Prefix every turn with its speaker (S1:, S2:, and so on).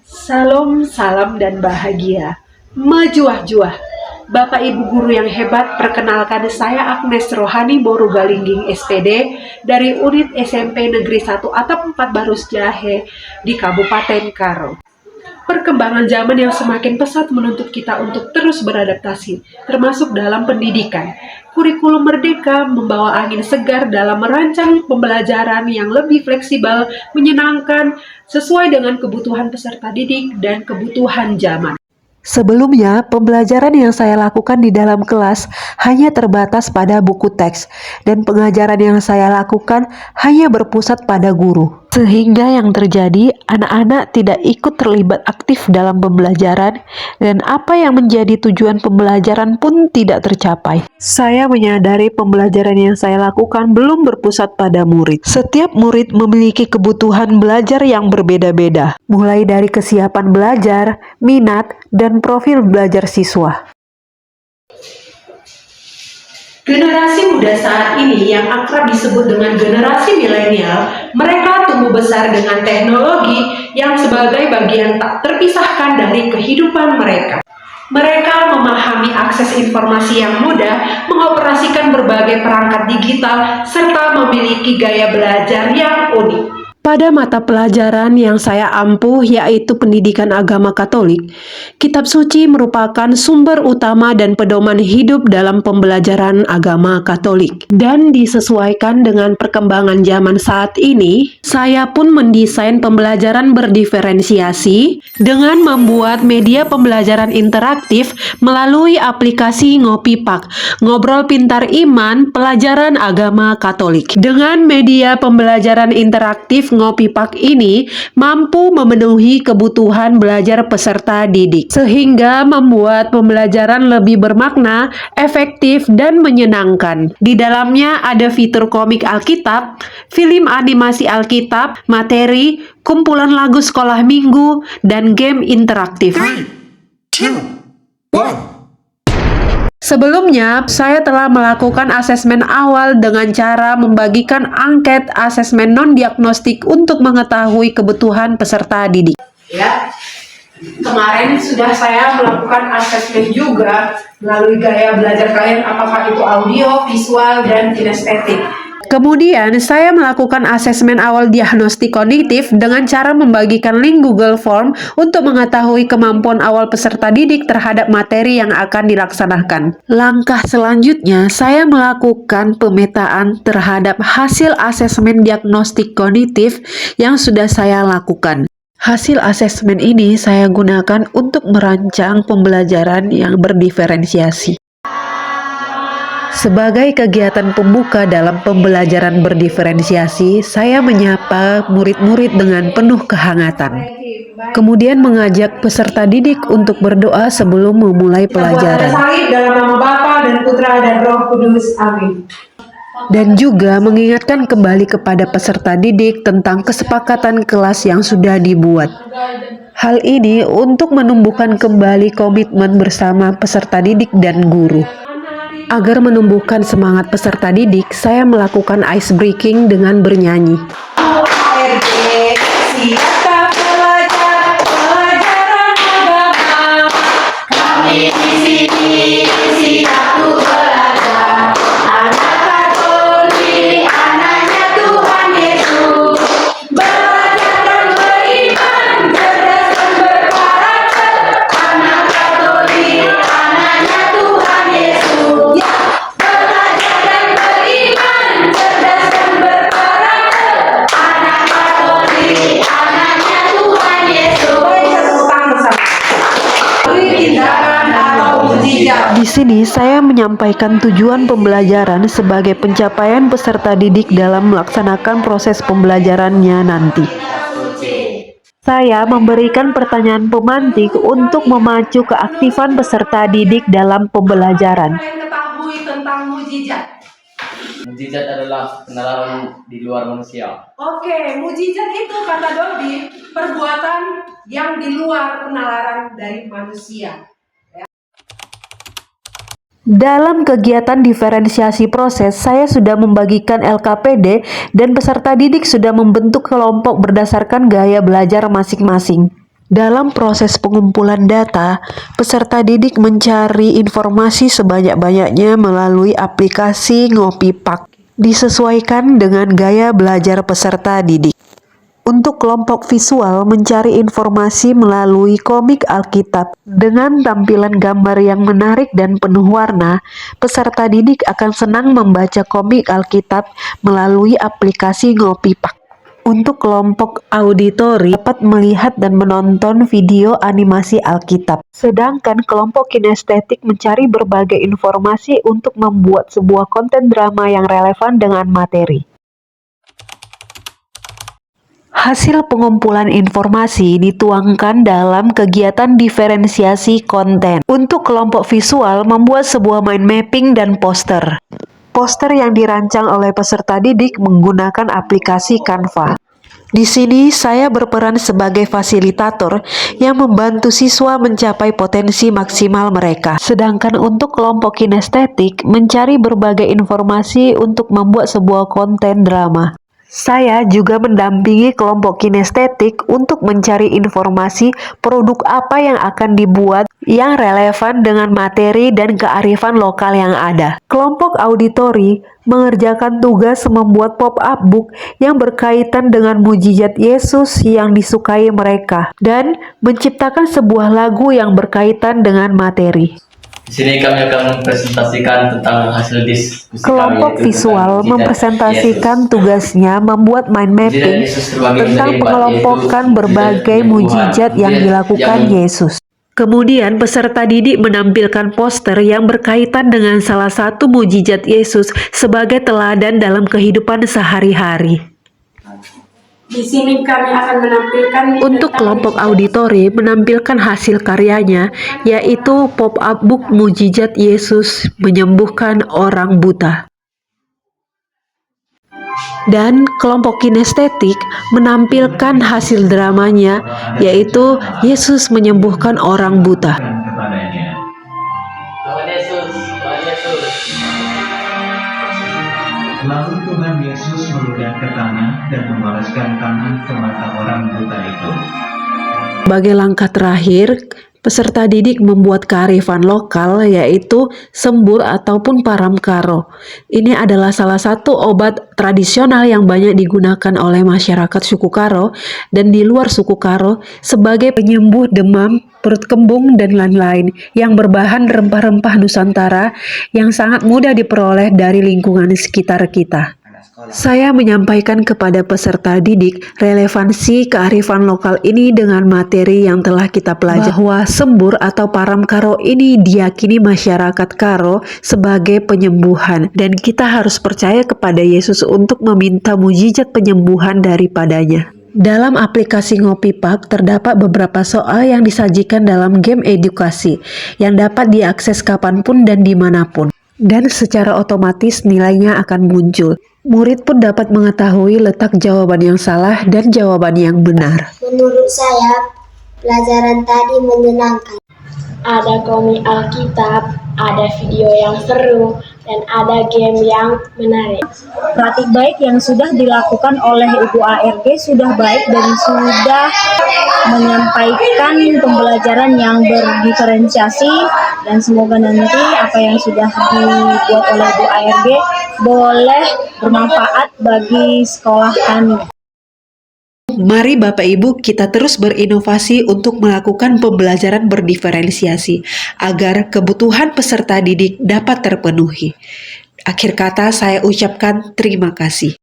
S1: Salam, salam dan bahagia. Majuah-juah. Bapak Ibu guru yang hebat, perkenalkan saya Agnes Rohani Borugalingging SPD dari unit SMP Negeri 1 Atap 4 Barus Jahe di Kabupaten Karo. Perkembangan zaman yang semakin pesat menuntut kita untuk terus beradaptasi, termasuk dalam pendidikan. Kurikulum Merdeka membawa angin segar dalam merancang pembelajaran yang lebih fleksibel, menyenangkan, sesuai dengan kebutuhan peserta didik dan kebutuhan zaman. Sebelumnya, pembelajaran yang saya lakukan di dalam kelas hanya terbatas pada buku teks, dan pengajaran yang saya lakukan hanya berpusat pada guru. Sehingga yang terjadi, anak-anak tidak ikut terlibat aktif dalam pembelajaran, dan apa yang menjadi tujuan pembelajaran pun tidak tercapai. Saya menyadari pembelajaran yang saya lakukan belum berpusat pada murid. Setiap murid memiliki kebutuhan belajar yang berbeda-beda, mulai dari kesiapan belajar, minat, dan profil belajar siswa. Generasi muda saat ini yang akrab disebut dengan generasi milenial, mereka tumbuh besar dengan teknologi yang sebagai bagian tak terpisahkan dari kehidupan mereka. Mereka memahami akses informasi yang mudah, mengoperasikan berbagai perangkat digital, serta memiliki gaya belajar yang unik. Pada mata pelajaran yang saya ampuh, yaitu pendidikan agama Katolik, kitab suci merupakan sumber utama dan pedoman hidup dalam pembelajaran agama Katolik. Dan disesuaikan dengan perkembangan zaman saat ini, saya pun mendesain pembelajaran berdiferensiasi dengan membuat media pembelajaran interaktif melalui aplikasi Ngopipak, Ngobrol Pintar Iman, Pelajaran Agama Katolik. Dengan media pembelajaran interaktif Ngopipak ini mampu memenuhi kebutuhan belajar peserta didik, sehingga membuat pembelajaran lebih bermakna, efektif, dan menyenangkan. Di dalamnya ada fitur komik Alkitab, film animasi Alkitab, materi, kumpulan lagu sekolah minggu, dan game interaktif.
S2: 3, 2, 1.
S1: Sebelumnya, saya telah melakukan asesmen awal dengan cara membagikan angket asesmen non-diagnostik untuk mengetahui kebutuhan peserta didik. Ya, kemarin sudah saya melakukan asesmen juga melalui gaya belajar kalian, apakah itu audio, visual, dan kinestetik. Kemudian, saya melakukan asesmen awal diagnostik kognitif dengan cara membagikan link Google Form untuk mengetahui kemampuan awal peserta didik terhadap materi yang akan dilaksanakan. Langkah selanjutnya, saya melakukan pemetaan terhadap hasil asesmen diagnostik kognitif yang sudah saya lakukan. Hasil asesmen ini saya gunakan untuk merancang pembelajaran yang berdiferensiasi. Sebagai kegiatan pembuka dalam pembelajaran berdiferensiasi, saya menyapa murid-murid dengan penuh kehangatan. Kemudian mengajak peserta didik untuk berdoa sebelum memulai pelajaran. Dalam nama Bapa dan Putra dan Roh Kudus. Amin. Dan juga mengingatkan kembali kepada peserta didik tentang kesepakatan kelas yang sudah dibuat. Hal ini untuk menumbuhkan kembali komitmen bersama peserta didik dan guru. Agar menumbuhkan semangat peserta didik, saya melakukan ice breaking dengan bernyanyi. Siapkah pelajar pelajaran agama? Kami di sini siap untuk belajar. Anak Katolik, anaknya Tuhan Yesus. Belajar dan beriman, cerdas dan berkarakter. Anak Katolik, anaknya Tuhan Yesus. Belajar dan beriman, cerdas dan berkarakter. Anak Katolik, anaknya Tuhan Yesus. Tindakan atau mujizat. Di sini saya menyampaikan tujuan pembelajaran sebagai pencapaian peserta didik dalam melaksanakan proses pembelajarannya nanti. Saya memberikan pertanyaan pemantik untuk memacu keaktifan peserta didik dalam pembelajaran. Ketahui tentang mujizat.
S3: Mujizat adalah penalaran di luar manusia.
S1: Oke, mujizat itu kata Dodi, perbuatan yang di luar penalaran dari manusia. Dalam kegiatan diferensiasi proses, saya sudah membagikan LKPD dan peserta didik sudah membentuk kelompok berdasarkan gaya belajar masing-masing.
S4: Dalam proses pengumpulan data, peserta didik mencari informasi sebanyak-banyaknya melalui aplikasi Ngopipak, disesuaikan dengan gaya belajar peserta didik. Untuk kelompok visual, mencari informasi melalui komik Alkitab. Dengan tampilan gambar yang menarik dan penuh warna, peserta didik akan senang membaca komik Alkitab melalui aplikasi Ngopipak. Untuk kelompok auditori dapat melihat dan menonton video animasi Alkitab. Sedangkan kelompok kinestetik mencari berbagai informasi untuk membuat sebuah konten drama yang relevan dengan materi. Hasil pengumpulan informasi dituangkan dalam kegiatan diferensiasi konten. Untuk kelompok visual membuat sebuah mind mapping dan poster. Poster yang dirancang oleh peserta didik menggunakan aplikasi Canva. Di sini saya berperan sebagai fasilitator yang membantu siswa mencapai potensi maksimal mereka. Sedangkan untuk kelompok kinestetik mencari berbagai informasi untuk membuat sebuah konten drama. Saya juga mendampingi kelompok kinestetik untuk mencari informasi produk apa yang akan dibuat yang relevan dengan materi dan kearifan lokal yang ada. Kelompok auditori mengerjakan tugas membuat pop-up book yang berkaitan dengan mujizat Yesus yang disukai mereka dan menciptakan sebuah lagu yang berkaitan dengan materi.
S3: Di sini kami akan mempresentasikan tentang hasil diskusi
S4: Kelompok
S3: kami,
S4: visual mempresentasikan tugasnya membuat mind mapping tentang pengelompokan berbagai mujizat yang dilakukan Yesus. Kemudian peserta didik menampilkan poster yang berkaitan dengan salah satu mujizat Yesus sebagai teladan dalam kehidupan sehari-hari.
S1: Di sini kami akan menampilkan
S4: Untuk kelompok auditori menampilkan hasil karyanya, yaitu pop-up book mujizat Yesus menyembuhkan orang buta. Dan kelompok kinestetik menampilkan hasil dramanya, yaitu Yesus menyembuhkan orang buta.
S3: Tuhan Yesus, Tuhan Yesus.
S2: Lalu Tuhan Yesus meludah ke tanah dan membalaskan tanah ke mata orang buta itu.
S4: Sebagai langkah terakhir, peserta didik membuat kearifan lokal yaitu sembur ataupun paramkaro. Ini adalah salah satu obat tradisional yang banyak digunakan oleh masyarakat suku Karo dan di luar suku Karo sebagai penyembuh demam, perut kembung, dan lain-lain yang berbahan rempah-rempah Nusantara yang sangat mudah diperoleh dari lingkungan sekitar kita. Saya menyampaikan kepada peserta didik relevansi kearifan lokal ini dengan materi yang telah kita pelajari, bahwa sembur atau paramkaro ini diyakini masyarakat Karo sebagai penyembuhan dan kita harus percaya kepada Yesus untuk meminta mujizat penyembuhan daripadanya. Dalam aplikasi Ngopipak terdapat beberapa soal yang disajikan dalam game edukasi yang dapat diakses kapanpun dan dimanapun. Dan secara otomatis nilainya akan muncul. Murid pun dapat mengetahui letak jawaban yang salah dan jawaban yang benar.
S5: Menurut saya, pelajaran tadi menyenangkan. Ada komik Alkitab, ada video yang seru, dan ada game yang menarik.
S6: Praktik baik yang sudah dilakukan oleh Ibu ARG sudah baik dan sudah menyampaikan pembelajaran yang berdiferensiasi, dan semoga nanti apa yang sudah dibuat oleh Ibu ARG boleh bermanfaat bagi sekolah kami.
S4: Mari Bapak Ibu kita terus berinovasi untuk melakukan pembelajaran berdiferensiasi agar kebutuhan peserta didik dapat terpenuhi. Akhir kata saya ucapkan terima kasih.